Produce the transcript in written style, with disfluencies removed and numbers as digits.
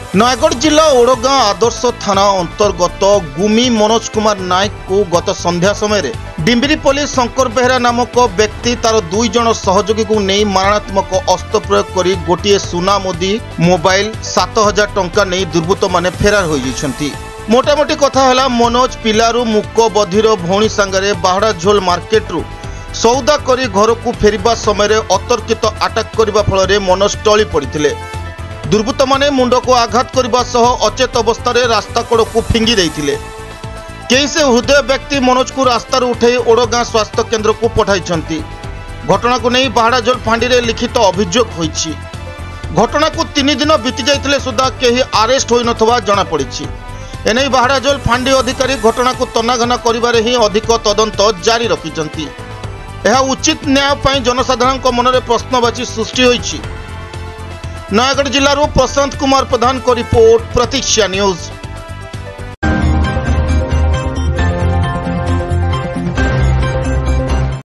नयगढ़ जिला ओड़गां आदर्श थाना अंतर्गत गुमी मनोज कुमार नायक को गत संध्या समय डिम्बिरी पुलिस शंकर बेहरा नामक व्यक्ति तार 2 जन सहयोगी को नहीं मारणात्मक अस्त्र प्रयोग कर गोटे सुना मुदी मोबाइल 7,000 टंका नहीं दुर्बृत्त माने फेरार हो जाइछंती। मोटामोटी कथा है मनोज पिलारू मुक बधिर भौणी सांगरे बाहड़ा झोल मार्केट रु सौदा करी घर को फेरिबा समय अतर्कित आटाक करबा फल मनोज टली पड़ते। दुर्बृत्त माने मुंड को आघात करने सह अचेत अवस्था रास्ता कड़ को फिंगी देइथिले। कई से हृदय व्यक्ति मनोज को रास्तार उठे ओड़गां स्वास्थ्य केन्द्र को पठाई। घटना को नहीं बाहड़ाझोल फांडी में लिखित अभियोग होइछि। घटना को 3 दिन बीती जाइथिले सुधा केही अरेस्ट होई नथवा जणा पड़िछि। एने बाहड़ाझोल फांडी अधिकारी घटना को तनाघना करिबारे ही अधिक तदंत जारी रखिछंती। यह उचित न्याय पाई जनसाधारण मनरे प्रश्नवाची सृष्टि होइछि। नयगढ़ जिलूर प्रशांत कुमार प्रधान को रिपोर्ट प्रतीक्षा न्यूज।